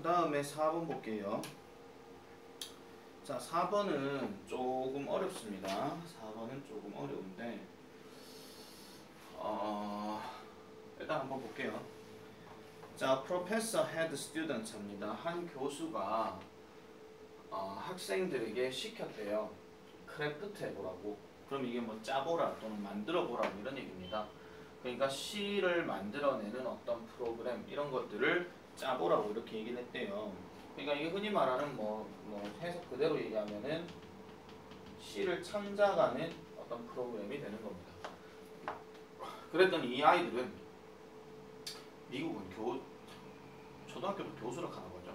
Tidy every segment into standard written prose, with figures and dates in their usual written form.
그 다음에 4번 볼게요. 자, 4번은 조금 어렵습니다. 4번은 조금 어려운데 일단 한번 볼게요. 자, Professor had students 합니다. 한 교수가 학생들에게 시켰대요. 크래프트 해보라고. 그럼 이게 뭐 짜보라 또는 만들어보라 이런 얘기입니다. 그러니까 시를 만들어내는 어떤 프로그램 이런 것들을 짜보라고 이렇게 얘기를 했대요. 그러니까 이게 흔히 말하는 뭐 해석 그대로 얘기하면은 시를 창작하는 어떤 프로그램이 되는 겁니다. 그랬더니 이 아이들은 미국은 초등학교도 교수를 하는 거죠.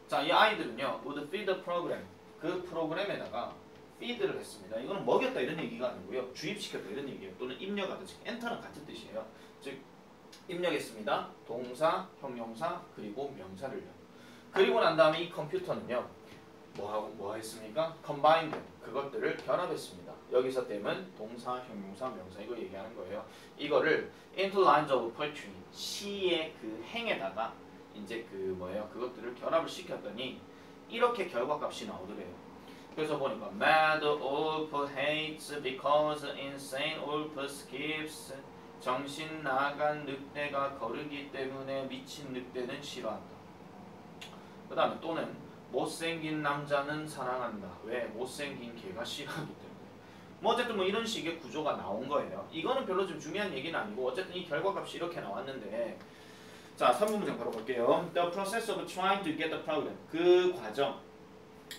자, 이 아이들은요, would feed the program, 그 프로그램에다가 feed를 했습니다. 이거는 먹였다 이런 얘기가 아니고요, 주입시켰다 이런 얘기예요. 또는 입력하다, 즉 enter는 같은 뜻이에요. 즉 입력했습니다. 동사, 형용사, 그리고 명사를요. 그리고 난 다음에 이 컴퓨터는요, 뭐 했습니까? combined, 그것들을 결합했습니다. 여기서 땜은 동사, 형용사, 명사 이거 얘기하는 거예요. 이거를 into lines of poetry, 시의 그 행에다가 이제 그것들을 결합을 시켰더니 이렇게 결과값이 나오더래요. 그래서 보니까 mad wolf hates because insane wolf skips, 정신 나간 늑대가 거르기 때문에 미친 늑대는 싫어한다. 그 다음에 또는 못생긴 남자는 사랑한다. 왜? 못생긴 개가 싫어하기 때문에. 뭐 어쨌든 뭐 이런 식의 구조가 나온 거예요. 이거는 별로 좀 중요한 얘기는 아니고 어쨌든 이 결과값이 이렇게 나왔는데, 자 3번 문장 바로 볼게요. The process of trying to get the program. 그 과정,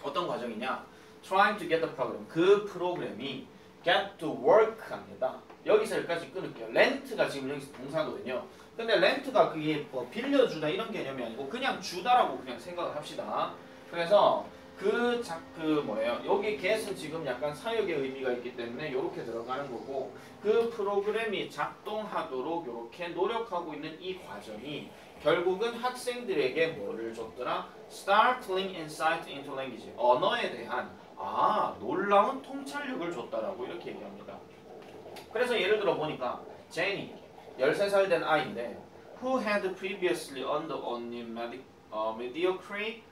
어떤 과정이냐? Trying to get the program. 그 프로그램이 get to work 합니다. 여기서 여기까지 끊을게요. 렌트가 지금 여기서 동사거든요. 근데 렌트가 그게 뭐 빌려주다 이런 개념이 아니고 그냥 주다라고 그냥 생각을 합시다. 그래서 여기 get은 지금 약간 사역의 의미가 있기 때문에 이렇게 들어가는 거고, 그 프로그램이 작동하도록 이렇게 노력하고 있는 이 과정이 결국은 학생들에게 뭐를 줬더라? Startling insight into language. 언어에 대한 놀라운 통찰력을 줬다라고 이렇게 얘기합니다. 그래서 예를 들어 보니까 제니 13살 된 아이인데 who had previously undergone mediocre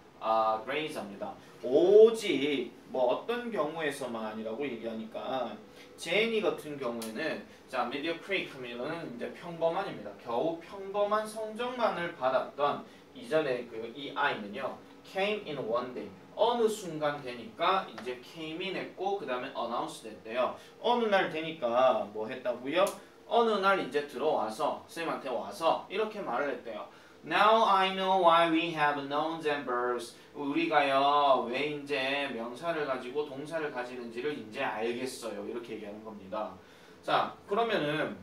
grades 합니다. 오직 뭐 어떤 경우에서만이라고 얘기하니까 제니 같은 경우에는 자 mediocre 하면은 이제 평범한입니다. 겨우 평범한 성적만을 받았던 이전에 이 아이는요 came in one day, 어느 순간 되니까 이제 came in 했고 그 다음에 announce 됐대요. 어느 날 되니까 뭐 했다고요? 어느 날 이제 들어와서 쌤한테 와서 이렇게 말을 했대요. Now I know why we have nouns and verbs. 우리가요 왜 이제 명사를 가지고 동사를 가지는지를 이제 알겠어요. 이렇게 얘기하는 겁니다. 자 그러면은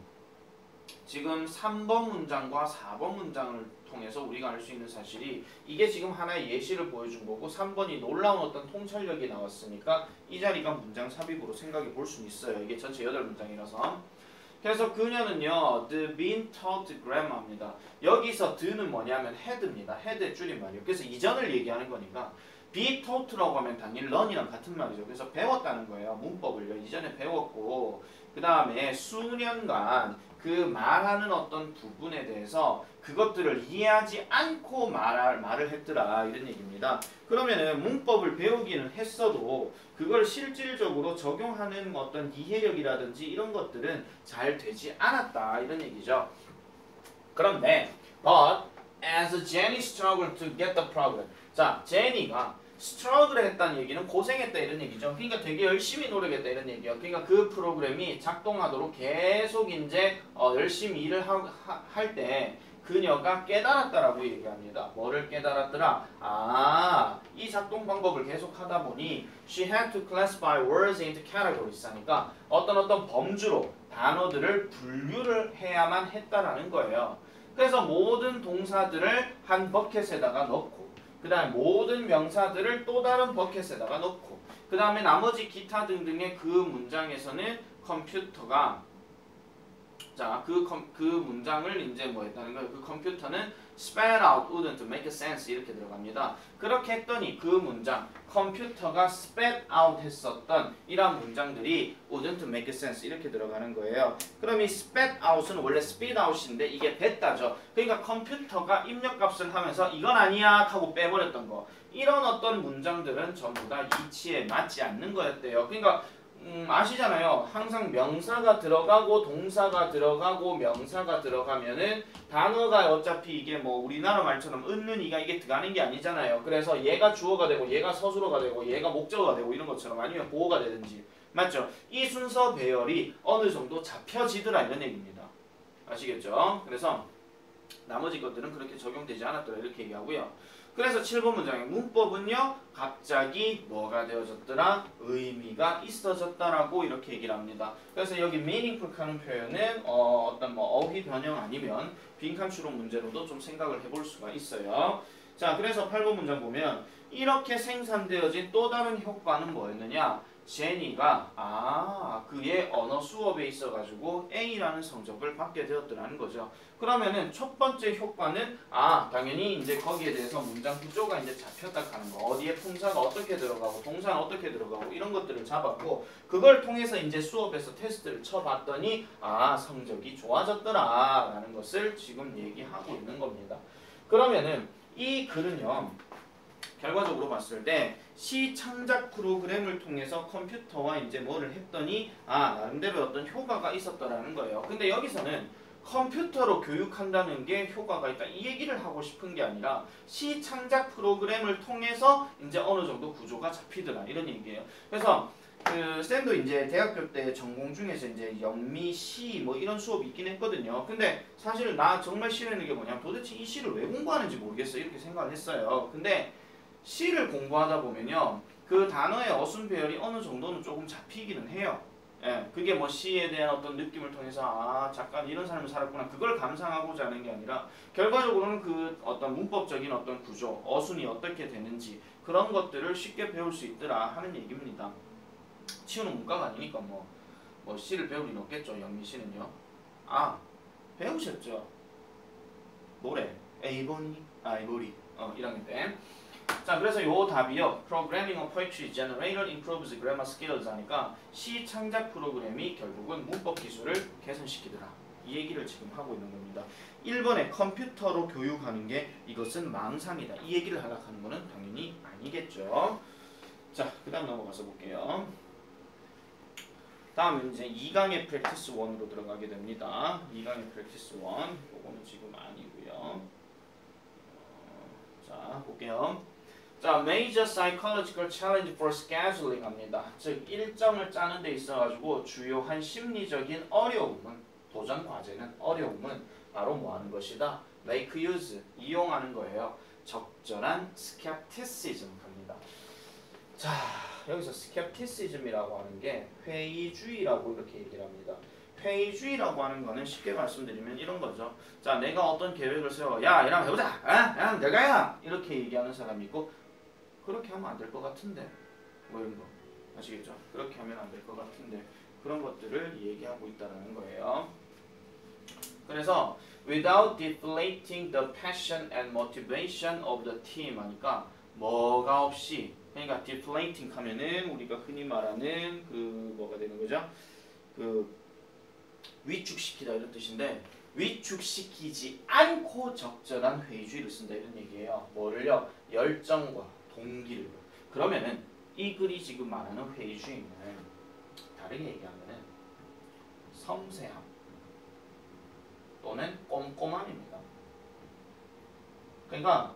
지금 3번 문장과 4번 문장을 통해서 우리가 알 수 있는 사실이 이게 지금 하나의 예시를 보여준 거고 3번이 놀라운 어떤 통찰력이 나왔으니까 이 자리가 문장 삽입으로 생각해 볼 수 있어요. 이게 전체 8문장이라서. 그래서 그녀는요 the been taught grammar입니다. 여기서 the는 뭐냐면 had입니다. had의 줄임말이에요. 그래서 이전을 얘기하는 거니까 be taught라고 하면 당연히 learn이랑 같은 말이죠. 그래서 배웠다는 거예요. 문법을요. 이전에 배웠고 그 다음에 수년간 그 말하는 어떤 부분에 대해서 그것들을 이해하지 않고 말을 했더라 이런 얘기입니다. 그러면은 문법을 배우기는 했어도 그걸 실질적으로 적용하는 어떤 이해력이라든지 이런 것들은 잘 되지 않았다 이런 얘기죠. 그런데 but as Jenny struggled to get the program. 자, 제니가 스트러글 했다는 얘기는 고생했다 이런 얘기죠. 그러니까 되게 열심히 노력했다 이런 얘기예요. 그러니까 그 프로그램이 작동하도록 계속 이제 열심히 일을 할 때 그녀가 깨달았다라고 얘기합니다. 뭐를 깨달았더라? 이 작동 방법을 계속 하다 보니 she had to classify words into categories 하니까 어떤 범주로 단어들을 분류를 해야만 했다라는 거예요. 그래서 모든 동사들을 한 버켓에다가 넣고 그 다음에 모든 명사들을 또 다른 버켓에다가 넣고 그 다음에 나머지 기타 등등의 그 문장에서는 컴퓨터가 자, 그 문장을 이제 뭐 했다는 거예요. 그 컴퓨터는 spell out wouldn't make sense 이렇게 들어갑니다. 그렇게 했더니 그 문장, 컴퓨터가 spell out 했었던 이런 문장들이 wouldn't make sense 이렇게 들어가는 거예요. 그럼 이 spell out은 원래 speed out인데 이게 뱉다죠. 그러니까 컴퓨터가 입력값을 하면서 이건 아니야 하고 빼버렸던 거. 이런 어떤 문장들은 전부 다 이치에 맞지 않는 거였대요. 그러니까 아시잖아요. 항상 명사가 들어가고 동사가 들어가고 명사가 들어가면은 단어가 어차피 이게 뭐 우리나라 말처럼 은는 이가 이게 들어가는 게 아니잖아요. 그래서 얘가 주어가 되고 얘가 서술어가 되고 얘가 목적어가 되고 이런 것처럼 아니면 보어가 되든지 맞죠? 이 순서 배열이 어느 정도 잡혀지더라 이런 얘기입니다. 아시겠죠? 그래서 나머지 것들은 그렇게 적용되지 않았더라 이렇게 얘기하고요. 그래서 7번 문장의 문법은요. 갑자기 뭐가 되어졌더라? 의미가 있어졌다라고 이렇게 얘기를 합니다. 그래서 여기 meaningful 하는 표현은 어떤 뭐 어휘 변형 아니면 빈칸 추론 문제로도 좀 생각을 해볼 수가 있어요. 자, 그래서 8번 문장 보면 이렇게 생산되어진 또 다른 효과는 뭐였느냐? 제니가 그의 언어 수업에 있어가지고 A라는 성적을 받게 되었더라는 거죠. 그러면은 첫 번째 효과는 당연히 이제 거기에 대해서 문장 구조가 이제 잡혔다 하는 거. 어디에 품사가 어떻게 들어가고 동사는 어떻게 들어가고 이런 것들을 잡았고 그걸 통해서 이제 수업에서 테스트를 쳐봤더니 성적이 좋아졌더라 라는 것을 지금 얘기하고 있는 겁니다. 그러면은 이 글은요. 결과적으로 봤을 때 시 창작 프로그램을 통해서 컴퓨터와 이제 뭐를 했더니 나름대로 어떤 효과가 있었더라는 거예요. 근데 여기서는 컴퓨터로 교육한다는 게 효과가 있다 이 얘기를 하고 싶은 게 아니라 시 창작 프로그램을 통해서 이제 어느 정도 구조가 잡히더라 이런 얘기예요. 그래서 쌤도 이제 대학교 때 전공 중에서 이제 영미, 시 뭐 이런 수업이 있긴 했거든요. 근데 사실 나 정말 싫어하는 게 뭐냐 도대체 이 시를 왜 공부하는지 모르겠어 이렇게 생각을 했어요. 근데 시를 공부하다 보면요. 그 단어의 어순 배열이 어느 정도는 조금 잡히기는 해요. 예, 그게 뭐 시에 대한 어떤 느낌을 통해서 작가는 이런 삶을 살았구나 그걸 감상하고자 하는 게 아니라 결과적으로는 그 어떤 문법적인 어떤 구조, 어순이 어떻게 되는지 그런 것들을 쉽게 배울 수 있더라 하는 얘기입니다. 치우는 문과가 아니니까 뭐 시를 배울 리는 없겠죠. 영미 씨는요. 배우셨죠? 노래 에이보니 아이보리 1학년 때. 자, 그래서 요 답이요. Programming a Poetry Generator Improves Grammar Skills 하니까 시 창작 프로그램이 결국은 문법 기술을 개선시키더라. 이 얘기를 지금 하고 있는 겁니다. 1번에 컴퓨터로 교육하는 게 이것은 망상이다. 이 얘기를 하려고 하는 거는 당연히 아니겠죠. 자, 그 다음 넘어가서 볼게요. 다음은 이제 2강의 프랙티스 1으로 들어가게 됩니다. 2강의 프랙티스 1. 요거는 지금 아니고요. 자, 볼게요. 자, Major Psychological Challenge for Scheduling 합니다. 즉, 일정을 짜는 데 있어가지고 주요한 심리적인 어려움은, 도전 과제는, 어려움은 바로 뭐 하는 것이다? Make use, 이용하는 거예요. 적절한 skepticism 합니다. 자, 여기서 skepticism이라고 하는 게 회의주의라고 이렇게 얘기를 합니다. 회의주의라고 하는 거는 쉽게 말씀드리면 이런 거죠. 자, 내가 어떤 계획을 세워, 야, 이랑 해보자, 야, 내가야, 이렇게 얘기하는 사람이 있고, 그렇게 하면 안 될 것 같은데, 뭐 이런 거 아시겠죠? 그렇게 하면 안 될 것 같은데 그런 것들을 얘기하고 있다는 거예요. 그래서 without deflating the passion and motivation of the team 하니까 뭐가 없이 그러니까 deflating 하면은 우리가 흔히 말하는 그 뭐가 되는 거죠? 그 위축시키다 이런 뜻인데 위축시키지 않고 적절한 회의주의를 쓴다 이런 얘기예요. 뭐를요? 열정과 동기를. 그러면은 이 글이 지금 말하는 회의주의는 다르게 얘기하면은 섬세함 또는 꼼꼼함입니다. 그러니까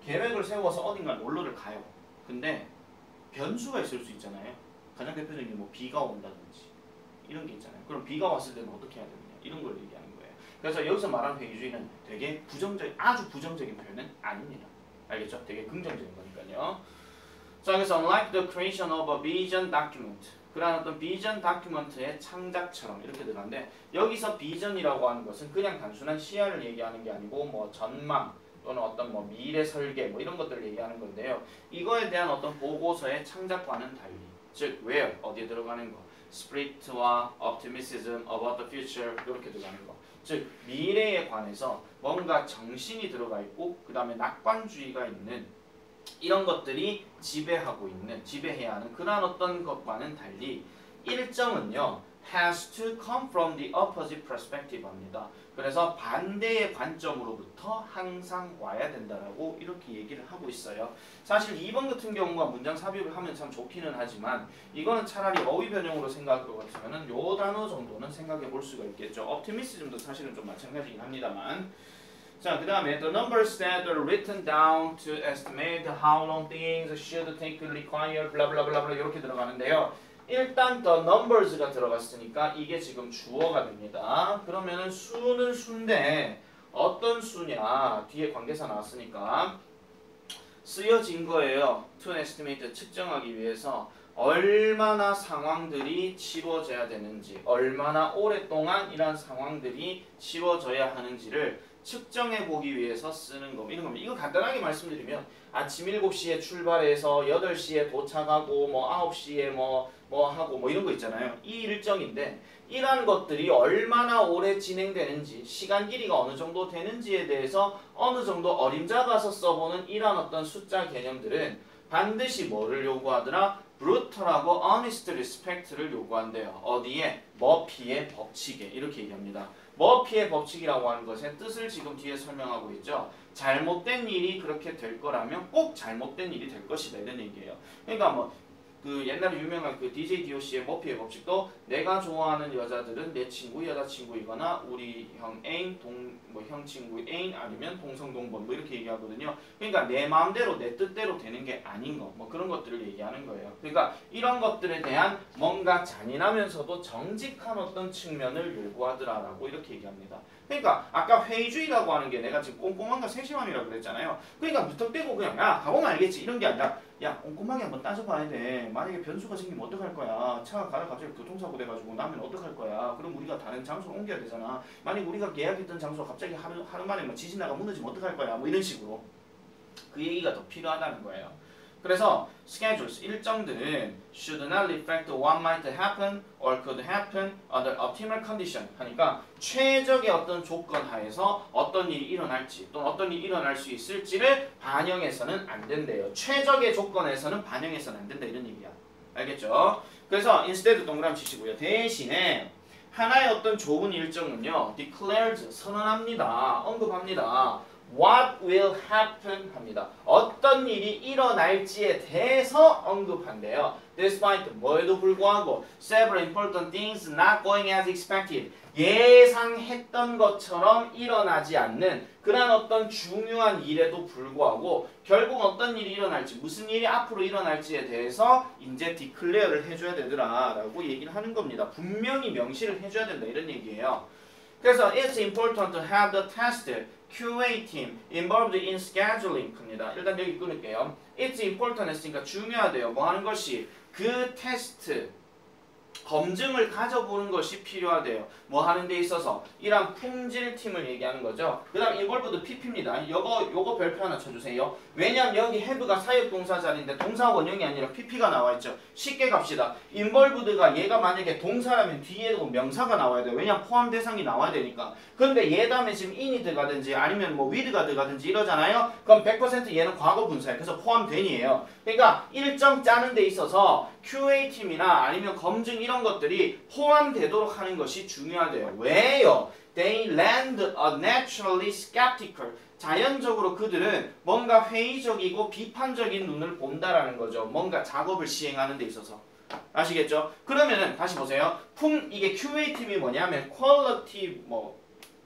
계획을 세워서 어딘가 놀러를 가요. 근데 변수가 있을 수 있잖아요. 가장 대표적인 게 뭐 비가 온다든지 이런 게 있잖아요. 그럼 비가 왔을 때는 어떻게 해야 되느냐 이런 걸 얘기하는 거예요. 그래서 여기서 말하는 회의주의는 되게 부정적인 아주 부정적인 표현은 아닙니다. 알겠죠? 되게 긍정적인 거니까요. 자, 그래서 unlike the creation of a vision document 그런 어떤 비전 다큐멘트의 창작처럼 이렇게 들어가는데 여기서 비전이라고 하는 것은 그냥 단순한 시야를 얘기하는 게 아니고 뭐 전망 또는 어떤 뭐 미래 설계 뭐 이런 것들을 얘기하는 건데요. 이거에 대한 어떤 보고서의 창작과는 달리 즉 where 어디에 들어가는 거 spirit와 optimism about the future 이렇게 들어가는 거. 즉 미래에 관해서 뭔가 정신이 들어가 있고 그 다음에 낙관주의가 있는 이런 것들이 지배해야 하는 그런 어떤 것과는 달리 일정은요 has to come from the opposite perspective 합니다. 그래서 반대의 관점으로부터 항상 와야 된다라고 이렇게 얘기를 하고 있어요. 사실 2번 같은 경우가 문장 삽입을 하면 참 좋기는 하지만 이거는 차라리 어휘 변형으로 생각할 것 같으면 요 단어 정도는 생각해 볼 수가 있겠죠. optimism도 사실은 좀 마찬가지긴 합니다만. 자, 그 다음에 the numbers that are written down to estimate how long things should take to require blah blah blah blah 이렇게 들어가는데요. 일단 the numbers가 들어갔으니까 이게 지금 주어가 됩니다. 그러면은 수는 수인데 어떤 수냐 뒤에 관계사 나왔으니까 쓰여진 거예요. to estimate 측정하기 위해서 얼마나 상황들이 치루어져야 되는지 얼마나 오랫동안 이런 상황들이 치루어져야 하는지를 측정해 보기 위해서 쓰는 거 이런 겁니다. 이거 간단하게 말씀드리면 아침 7시에 출발해서 8시에 도착하고 뭐 9시에 뭐 하고 뭐 이런 거 있잖아요. 이 일정인데 이러한 것들이 얼마나 오래 진행되는지 시간 길이가 어느 정도 되는지에 대해서 어느 정도 어림잡아서 써보는 이러한 어떤 숫자 개념들은 반드시 뭐를 요구하더라? brutal하고 honest respect를 요구한대요. 어디에? 머피의 법칙에 이렇게 얘기합니다. 머피의 법칙이라고 하는 것의 뜻을 지금 뒤에 설명하고 있죠. 잘못된 일이 그렇게 될 거라면 꼭 잘못된 일이 될 것이다 이런 얘기예요. 그러니까 뭐 그 옛날에 유명한 그 DJ DOC의 머피의 법칙도 내가 좋아하는 여자들은 내 친구 여자친구이거나 우리 형 애인 형 친구 애인 아니면 동성동본 뭐 이렇게 얘기하거든요. 그러니까 내 마음대로 내 뜻대로 되는 게 아닌 거 뭐 그런 것들을 얘기하는 거예요. 그러니까 이런 것들에 대한 뭔가 잔인하면서도 정직한 어떤 측면을 요구하더라라고 이렇게 얘기합니다. 그러니까 아까 회의주의라고 하는 게 내가 지금 꼼꼼함과 세심함이라고 그랬잖아요. 그러니까 무턱대고 그냥 야 가보면 알겠지 이런 게 아니라 야 꼼꼼하게 한번 따져봐야 돼. 만약에 변수가 생기면 어떡할 거야. 차가 가다 갑자기 교통사고 돼가지고 나면 어떡할 거야. 그럼 우리가 다른 장소로 옮겨야 되잖아. 만약 우리가 계약했던 장소가 갑자기 하루 만에 뭐 지진 나가 무너지면 어떡할 거야. 뭐 이런 식으로 그 얘기가 더 필요하다는 거예요. 그래서 schedules, 일정들은 should not reflect what might happen or could happen under optimal condition 하니까 최적의 어떤 조건 하에서 어떤 일이 일어날지 또는 어떤 일이 일어날 수 있을지를 반영해서는 안 된대요. 최적의 조건에서는 반영해서는 안 된다 이런 얘기야. 알겠죠? 그래서 instead 동그라미 치시고요. 대신에 하나의 어떤 좋은 일정은요. declares, 선언합니다. 언급합니다. What will happen 합니다. 어떤 일이 일어날지에 대해서 언급한대요. Despite 뭐에도 불구하고 several important things not going as expected. 예상했던 것처럼 일어나지 않는 그런 어떤 중요한 일에도 불구하고 결국 어떤 일이 일어날지 무슨 일이 앞으로 일어날지에 대해서 이제 디클레어를 해줘야 되더라 라고 얘기를 하는 겁니다. 분명히 명시를 해줘야 된다 이런 얘기예요. 그래서 it's important to have the test QA team involved in scheduling 합니다. 일단 여기 끊을게요. It's important 했으니까 중요하대요. 뭐 하는 것이 그 테스트 검증을 가져보는 것이 필요하대요. 뭐 하는 데 있어서 이런 품질팀을 얘기하는 거죠. 그 다음 involved PP입니다. 요거 별표 하나 쳐주세요. 왜냐면 여기 have가 사역동사 자리인데 동사 원형이 아니라 PP가 나와있죠. 쉽게 갑시다. involved가 얘가 만약에 동사라면 뒤에 명사가 나와야 돼요. 왜냐면 포함 대상이 나와야 되니까. 근데 얘 다음에 지금 in이 들어가든지 아니면 뭐 with가 들어가든지 이러잖아요. 그럼 100% 얘는 과거 분사예요. 그래서 포함된이에요. 그러니까 일정 짜는 데 있어서 QA팀이나 아니면 검증 이런 것들이 포함되도록 하는 것이 중요하대요. 왜요? They lend a naturally skeptical. 자연적으로 그들은 뭔가 회의적이고 비판적인 눈을 본다라는 거죠. 뭔가 작업을 시행하는 데 있어서. 아시겠죠? 그러면은 다시 보세요. 이게 QA팀이 뭐냐면 quality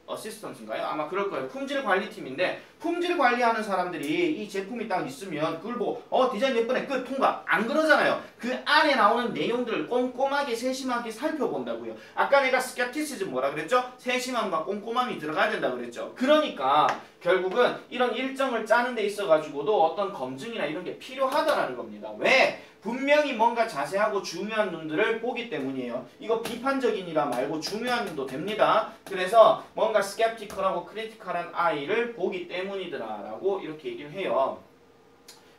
어시스턴트인가요? 아마 그럴 거예요. 품질 관리팀인데 품질 관리하는 사람들이 이 제품이 딱 있으면 그걸 보고 디자인 예쁘네 끝 통과 안 그러잖아요. 그 안에 나오는 내용들을 꼼꼼하게 세심하게 살펴본다고요. 아까 내가 스캡티시즘 뭐라 그랬죠? 세심함과 꼼꼼함이 들어가야 된다 그랬죠. 그러니까 결국은 이런 일정을 짜는 데 있어 가지고도 어떤 검증이나 이런 게 필요하다라는 겁니다. 왜? 분명히 뭔가 자세하고 중요한 눈들을 보기 때문이에요. 이거 비판적인이라 말고 중요한 눈도 됩니다. 그래서 뭔가 스캡티컬하고 크리티컬한 아이를 보기 때문이더라 라고 이렇게 얘기를 해요.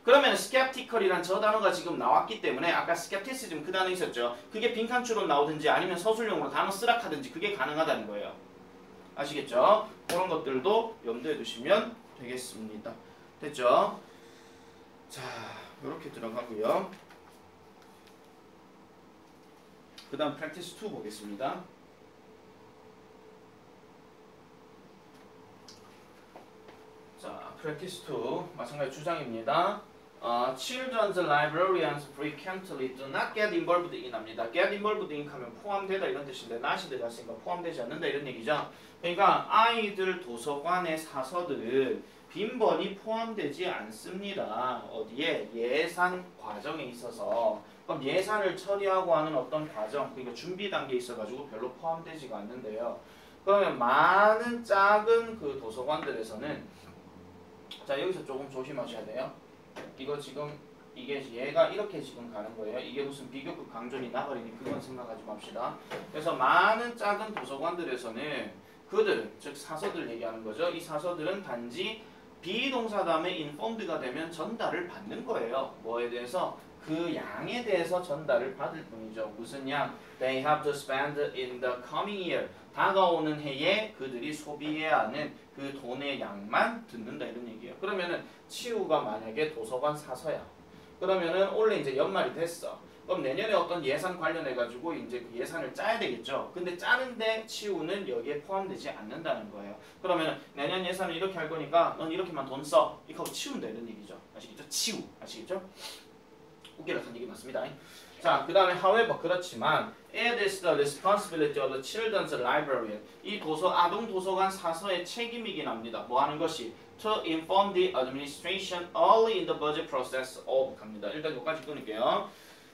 그러면 skeptical이란 저 단어가 지금 나왔기 때문에 아까 skepticism 그 단어 있었죠. 그게 빈칸추로 나오든지 아니면 서술형으로 단어 쓰락하든지 그게 가능하다는 거예요. 아시겠죠? 그런 것들도 염두에 두시면 되겠습니다. 됐죠? 자, 이렇게 들어가고요. 그 다음 practice 2 보겠습니다. 자, practice 2 마찬가지 주장입니다. Children's librarians frequently do not get involved in 합니다. get involved in 하면 포함되다 이런 뜻인데 not이 들어갔으니까 포함되지 않는다 이런 얘기죠. 그러니까 아이들 도서관의 사서들은 빈번히 포함되지 않습니다. 어디에? 예산 과정에 있어서. 그럼 예산을 처리하고 하는 어떤 과정, 그러니까 준비 단계에 있어가지고 별로 포함되지가 않는데요. 그러면 많은 작은 그 도서관들에서는 자 여기서 조금 조심하셔야 돼요. 이거 지금 이게 얘가 이렇게 지금 가는 거예요. 이게 무슨 비교급 강조니 나버리니 그건 생각하지 맙시다. 그래서 많은 작은 도서관들에서는 그들, 즉 사서들 얘기하는 거죠. 이 사서들은 단지 비동사 다음에 informed가 되면 전달을 받는 거예요. 뭐에 대해서? 그 양에 대해서 전달을 받을 뿐이죠. 무슨 양? They have to spend in the coming year. 다가오는 해에 그들이 소비해야 하는 그 돈의 양만 듣는다 이런 얘기예요. 그러면은 치우가 만약에 도서관 사서야. 그러면은 올해 이제 연말이 됐어. 그럼 내년에 어떤 예산 관련해 가지고 이제 그 예산을 짜야 되겠죠. 근데 짜는데 치우는 여기에 포함되지 않는다는 거예요. 그러면 내년 예산을 이렇게 할 거니까 넌 이렇게만 돈 써. 이거 하고 치운다 이런 얘기죠. 아시겠죠? 치우. 아시겠죠? 웃기락한 얘기 맞습니다. 자, 그 다음에 however 그렇지만 it is the responsibility of the children's librarian. 이 아동 도서관 사서의 책임이긴 합니다. 뭐 하는 것이? To inform the administration early in the budget process of 갑니다. 일단 여기까지 끊을게요.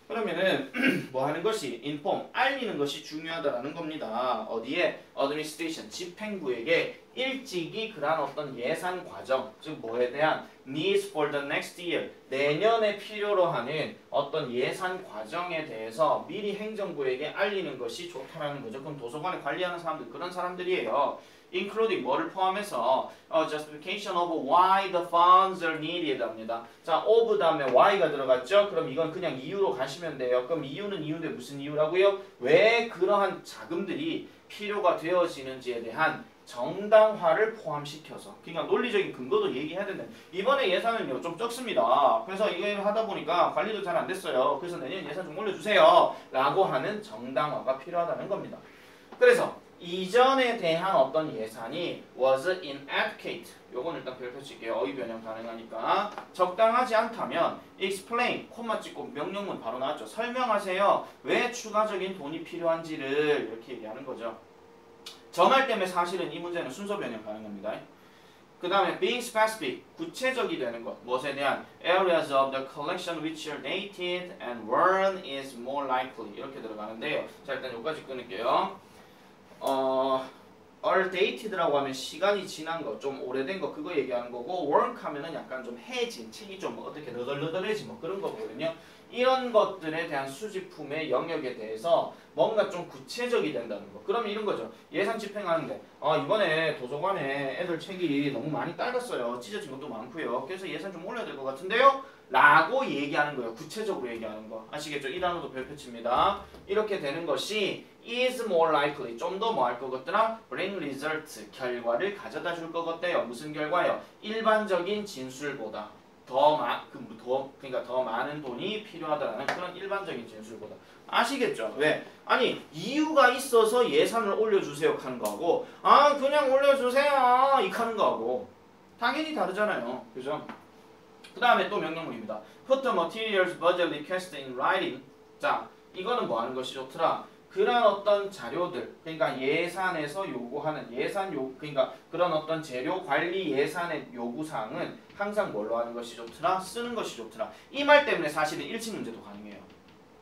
그러면은 뭐 하는 것이? inform, 알리는 것이 중요하다라는 겁니다. 어디에? administration, 집행부에게 일찍이 그러한 어떤 예산 과정, 즉 뭐에 대한 needs for the next year, 내년에 필요로 하는 어떤 예산 과정에 대해서 미리 행정부에게 알리는 것이 좋다라는 거죠. 그럼 도서관에 관리하는 사람들 그런 사람들이에요. including 뭐를 포함해서 justification of why the funds are needed 합니다. 자, of 다음에 why가 들어갔죠? 그럼 이건 그냥 이유로 가시면 돼요. 그럼 이유는 이유인데 무슨 이유라고요? 왜 그러한 자금들이 필요가 되어지는지에 대한 정당화를 포함시켜서, 그러니까 논리적인 근거도 얘기해야 된다. 이번에 예산은요 좀 적습니다. 그래서 이거 하다 보니까 관리도 잘 안 됐어요. 그래서 내년 예산 좀 올려주세요 라고 하는 정당화가 필요하다는 겁니다. 그래서 이전에 대한 어떤 예산이 was inadequate. 요건 일단 별표 칠게요. 어휘 변형 가능하니까. 적당하지 않다면 explain, 콤마 찍고 명령문 바로 나왔죠. 설명하세요. 왜 추가적인 돈이 필요한지를 이렇게 얘기하는 거죠. 정할 때문에 사실은 이 문제는 순서 변형 가능합니다. 그 다음에 being specific, 구체적이 되는 것. 무엇에 대한? areas of the collection which are dated and when is more likely. 이렇게 들어가는데요. 자, 일단 여기까지 끊을게요. are dated라고 하면 시간이 지난 거, 좀 오래된 거 그거 얘기하는 거고 work 하면은 약간 좀 해진, 책이 좀 어떻게 너덜너덜해진 뭐 그런 거거든요. 이런 것들에 대한 수집품의 영역에 대해서 뭔가 좀 구체적이 된다는 거. 그러면 이런 거죠. 예산 집행하는데 이번에 도서관에 애들 책이 너무 많이 딸렸어요. 찢어진 것도 많고요. 그래서 예산 좀 올려야 될 것 같은데요? 라고 얘기하는 거예요. 구체적으로 얘기하는 거. 아시겠죠? 이 단어도 별표 칩니다. 이렇게 되는 것이 is more likely, 좀 더 뭐 할 것 같더라? bring result, 결과를 가져다 줄 것 같대요. 무슨 결과요? 일반적인 진술보다 그러니까 더 많은 돈이 필요하다라는 그런 일반적인 진술보다. 아시겠죠? 왜? 아니 이유가 있어서 예산을 올려주세요 하는 거하고 그냥 올려주세요 이 하는 거하고 당연히 다르잖아요. 그죠? 그 다음에 또 명령문입니다. Put the materials budget request in writing. 자, 이거는 뭐 하는 것이 좋더라? 그런 어떤 자료들, 그러니까 예산에서 요구하는 그러니까 그런 어떤 재료 관리 예산의 요구사항은 항상 뭘로 하는 것이 좋더라? 쓰는 것이 좋더라. 이 말 때문에 사실은 일침 문제도 가능해요.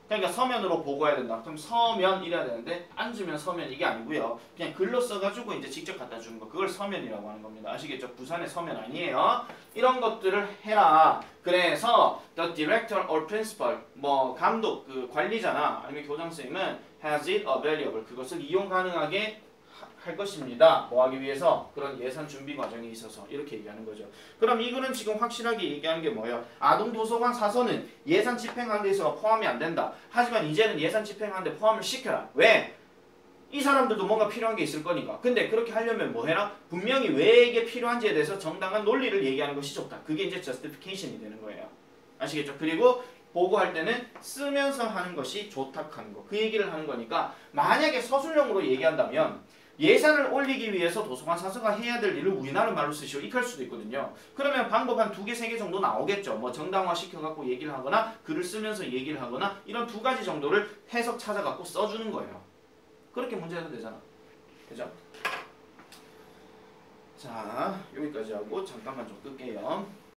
그러니까 서면으로 보고해야 된다. 그럼 서면 이래야 되는데 앉으면 서면 이게 아니고요. 그냥 글로 써가지고 이제 직접 갖다 주는 거. 그걸 서면이라고 하는 겁니다. 아시겠죠? 부산의 서면 아니에요. 이런 것들을 해라. 그래서 the director or principal, 뭐 감독, 그 관리자나 아니면 교장 선생님은 has it available. 그것을 이용 가능하게 할 것입니다. 뭐 하기 위해서? 그런 예산 준비 과정에 있어서 이렇게 얘기하는 거죠. 그럼 이거는 지금 확실하게 얘기하는 게 뭐예요? 아동도서관 사서는 예산 집행하는 데 있어서 포함이 안 된다. 하지만 이제는 예산 집행하는 데 포함을 시켜라. 왜? 이 사람들도 뭔가 필요한 게 있을 거니까. 근데 그렇게 하려면 뭐 해라? 분명히 왜 이게 필요한지에 대해서 정당한 논리를 얘기하는 것이 좋다. 그게 이제 justification이 되는 거예요. 아시겠죠? 그리고 보고할 때는 쓰면서 하는 것이 좋다 하는 거. 그 얘기를 하는 거니까 만약에 서술형으로 얘기한다면 예산을 올리기 위해서 도서관 사서가 해야 될 일을 우리나라 말로 쓰시오. 이렇게 할 수도 있거든요. 그러면 방법 한 2개, 3개 정도 나오겠죠. 뭐 정당화 시켜갖고 얘기를 하거나 글을 쓰면서 얘기를 하거나 이런 2가지 정도를 해석 찾아갖고 써주는 거예요. 그렇게 문제 해도 되잖아. 그죠? 자, 여기까지 하고 잠깐만 좀 끌게요.